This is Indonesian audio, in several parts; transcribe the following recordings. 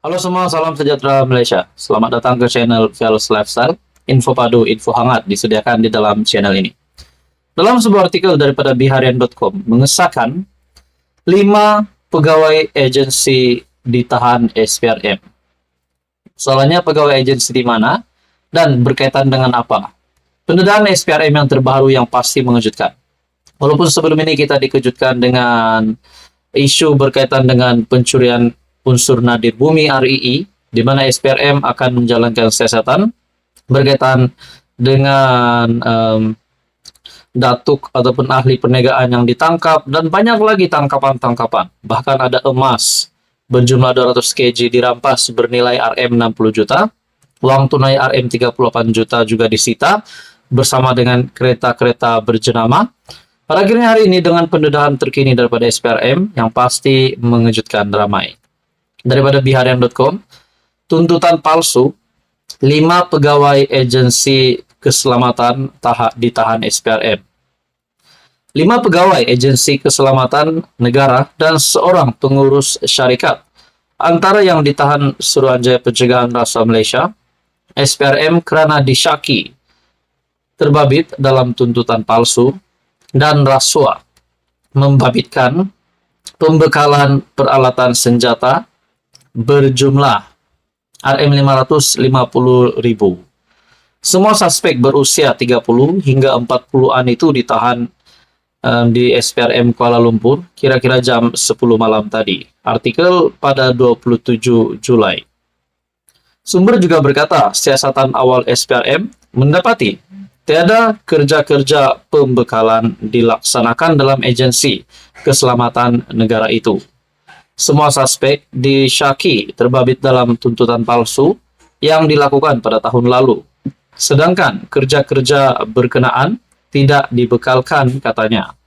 Halo semua, salam sejahtera Malaysia. Selamat datang ke channel Vels Lifestyle. Info padu, info hangat disediakan di dalam channel ini. Dalam sebuah artikel daripada biharian.com mengesahkan 5 pegawai agensi ditahan SPRM. Soalnya pegawai agensi di mana dan berkaitan dengan apa? Pendedahan SPRM yang terbaru yang pasti mengejutkan. Walaupun sebelum ini kita dikejutkan dengan isu berkaitan dengan pencurian unsur nadir bumi RII, di mana SPRM akan menjalankan siasatan berkaitan dengan datuk ataupun ahli perniagaan yang ditangkap, dan banyak lagi tangkapan-tangkapan. Bahkan ada emas berjumlah 200 kg dirampas bernilai Rm 60 juta, uang tunai Rm 38 juta juga disita, bersama dengan kereta-kereta berjenama. Pada akhirnya hari ini dengan pendedahan terkini daripada SPRM yang pasti mengejutkan ramai. Daripada biharian.com, tuntutan palsu 5 pegawai agensi keselamatan ditahan SPRM. 5 pegawai agensi keselamatan negara dan seorang pengurus syarikat antara yang ditahan Suruhanjaya Pencegahan Rasuah Malaysia SPRM kerana disyaki terbabit dalam tuntutan palsu dan rasuah, membabitkan pembekalan peralatan senjata berjumlah Rm550.000. Semua suspek berusia 30 hingga 40-an itu ditahan di SPRM Kuala Lumpur kira-kira jam 10 malam tadi. Artikel pada 27 Julai. Sumber juga berkata, siasatan awal SPRM mendapati tiada kerja-kerja pembekalan dilaksanakan dalam agensi keselamatan negara itu. Semua suspek disyaki terbabit dalam tuntutan palsu yang dilakukan pada tahun lalu. Sedangkan kerja-kerja berkenaan tidak dibekalkan katanya.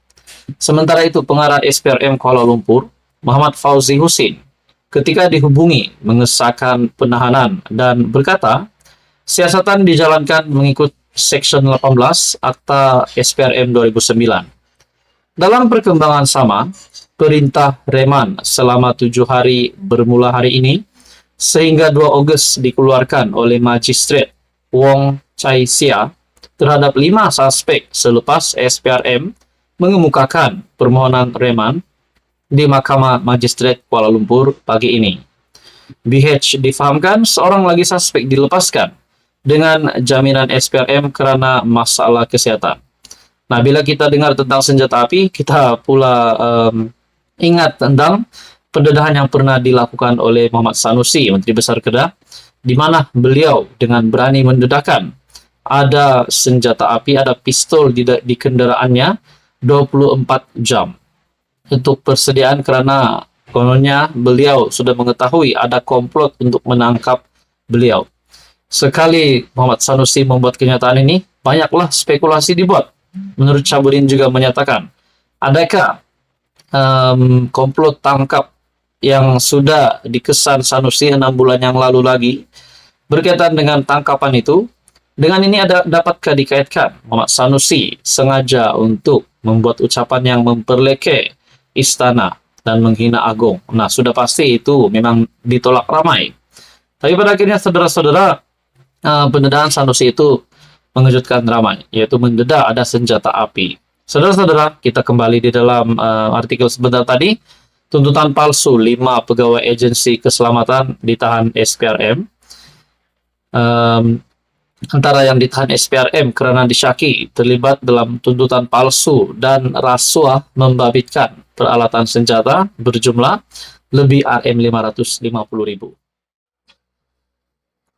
Sementara itu pengarah SPRM Kuala Lumpur, Muhammad Fauzi Husin, ketika dihubungi mengesahkan penahanan dan berkata, siasatan dijalankan mengikut Seksyen 18 Akta SPRM 2009. Dalam perkembangan sama, perintah reman selama 7 hari bermula hari ini sehingga 2 Ogos dikeluarkan oleh Magistrat Wong Chai Sia terhadap 5 suspek selepas SPRM mengemukakan permohonan reman di Mahkamah Magistrat Kuala Lumpur pagi ini. BH difahamkan seorang lagi suspek dilepaskan dengan jaminan SPRM kerana masalah kesihatan. Nah, bila kita dengar tentang senjata api, kita pula ingat tentang pendedahan yang pernah dilakukan oleh Muhammad Sanusi, Menteri Besar Kedah, di mana beliau dengan berani mendedahkan ada senjata api, ada pistol di kendaraannya 24 jam untuk persediaan kerana kononnya beliau sudah mengetahui ada komplot untuk menangkap beliau. Sekali Muhammad Sanusi membuat kenyataan ini, banyaklah spekulasi dibuat. Menurut Syahbudin juga menyatakan, adakah komplot tangkap yang sudah dikesan Sanusi 6 bulan yang lalu lagi berkaitan dengan tangkapan itu? Dengan ini dapatkah dikaitkan Muhammad Sanusi sengaja untuk membuat ucapan yang memperlekeh istana dan menghina agung? Nah, sudah pasti itu memang ditolak ramai. Tapi pada akhirnya saudara-saudara, pendedahan Sanusi itu mengejutkan ramai, yaitu mendedah ada senjata api. Saudara-saudara, kita kembali di dalam artikel sebentar tadi. Tuntutan palsu 5 pegawai agensi keselamatan ditahan SPRM. Antara yang ditahan SPRM kerana disyaki terlibat dalam tuntutan palsu dan rasuah membabitkan peralatan senjata berjumlah lebih Rm550.000.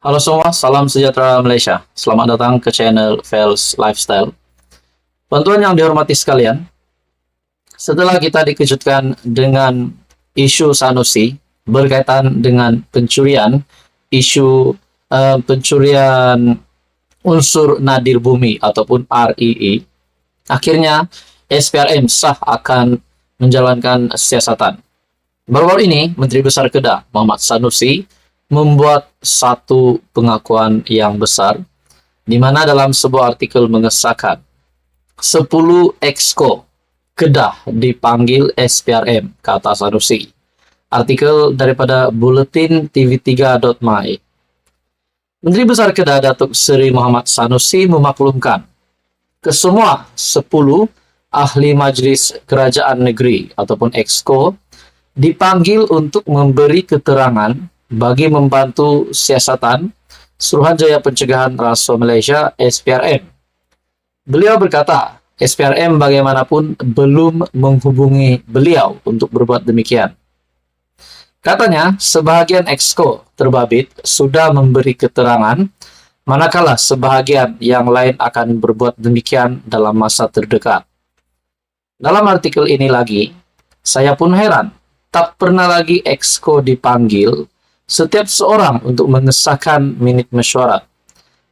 Halo semua, salam sejahtera Malaysia. Selamat datang ke channel Vels Lifestyle. Bantuan yang dihormati sekalian, setelah kita dikejutkan dengan isu Sanusi berkaitan dengan pencurian, isu pencurian unsur nadir bumi ataupun RII, akhirnya SPRM sah akan menjalankan siasatan. Baru-baru ini, Menteri Besar Kedah, Muhammad Sanusi, membuat satu pengakuan yang besar, di mana dalam sebuah artikel mengesahkan 10 exco Kedah dipanggil SPRM, kata Sanusi. Artikel daripada Buletin TV3.my. Menteri Besar Kedah Datuk Seri Muhammad Sanusi memaklumkan kesemua 10 ahli Majlis Kerajaan Negeri ataupun Exco dipanggil untuk memberi keterangan bagi membantu siasatan Suruhanjaya Pencegahan Rasuah Malaysia SPRM. Beliau berkata, SPRM bagaimanapun belum menghubungi beliau untuk berbuat demikian. Katanya, sebahagian Exco terbabit sudah memberi keterangan, manakala sebahagian yang lain akan berbuat demikian dalam masa terdekat. Dalam artikel ini lagi, saya pun heran, tak pernah lagi Exco dipanggil setiap seorang untuk mengesahkan minit mesyuarat.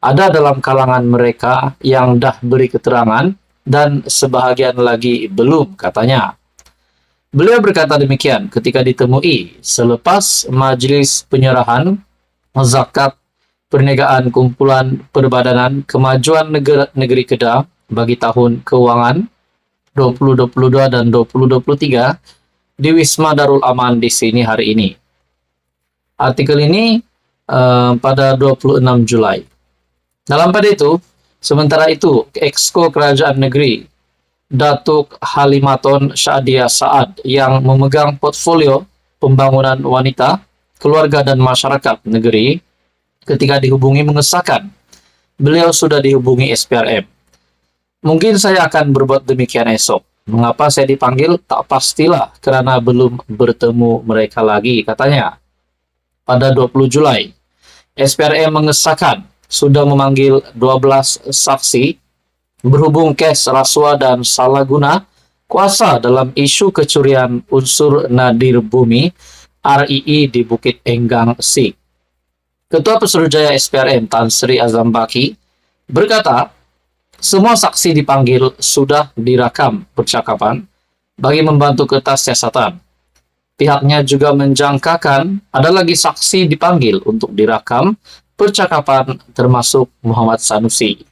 Ada dalam kalangan mereka yang dah beri keterangan dan sebahagian lagi belum, katanya. Beliau berkata demikian ketika ditemui selepas majlis penyerahan zakat perniagaan kumpulan Perbadanan Kemajuan Negeri Kedah bagi tahun keuangan 2022 dan 2023 di Wisma Darul Aman di sini hari ini. Artikel ini pada 26 Julai. Dalam pada itu, sementara itu, Exco Kerajaan Negeri Datuk Halimaton Syadia Saad yang memegang portfolio pembangunan wanita, keluarga dan masyarakat negeri ketika dihubungi mengesahkan beliau sudah dihubungi SPRM. Mungkin saya akan berbuat demikian esok. Mengapa saya dipanggil? Tak pastilah kerana belum bertemu mereka lagi, katanya. Pada 20 Julai, SPRM mengesahkan sudah memanggil 12 saksi berhubung kes rasuah dan salah guna kuasa dalam isu kecurian unsur nadir bumi RII di Bukit Enggang Sik. Ketua Pesuruhjaya SPRM Tan Sri Azam Baki berkata, semua saksi dipanggil sudah dirakam percakapan bagi membantu kertas siasatan. Pihaknya juga menjangkakan ada lagi saksi dipanggil untuk dirakam percakapan termasuk Muhammad Sanusi.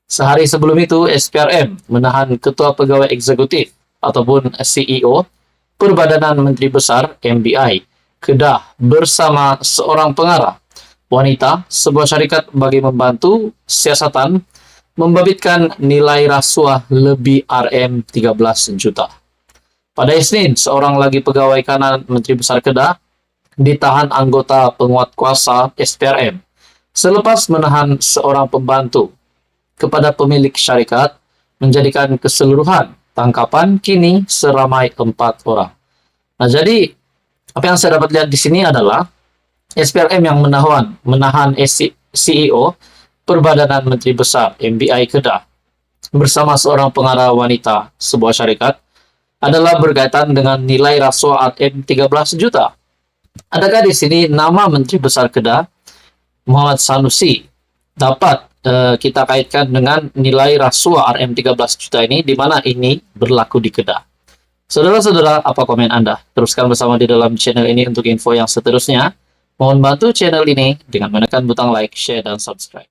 Sehari sebelum itu, SPRM menahan Ketua Pegawai Eksekutif ataupun CEO Perbadanan Menteri Besar MBI Kedah bersama seorang pengarah wanita sebuah syarikat bagi membantu siasatan membabitkan nilai rasuah lebih RM13 juta. Pada Isnin, seorang lagi pegawai kanan Menteri Besar Kedah ditahan anggota penguat kuasa SPRM selepas menahan seorang pembantu kepada pemilik syarikat menjadikan keseluruhan tangkapan kini seramai 4 orang. Nah, jadi apa yang saya dapat lihat di sini adalah SPRM yang menahan CEO Perbadanan Menteri Besar MBI Kedah bersama seorang pengarah wanita sebuah syarikat adalah berkaitan dengan nilai rasuah RM13 juta. Adakah di sini nama Menteri Besar Kedah Muhammad Sanusi dapat kita kaitkan dengan nilai rasuah RM13 juta ini, di mana ini berlaku di Kedah? Saudara-saudara, apa komen Anda? Teruskan bersama di dalam channel ini untuk info yang seterusnya. Mohon bantu channel ini dengan menekan butang like, share, dan subscribe.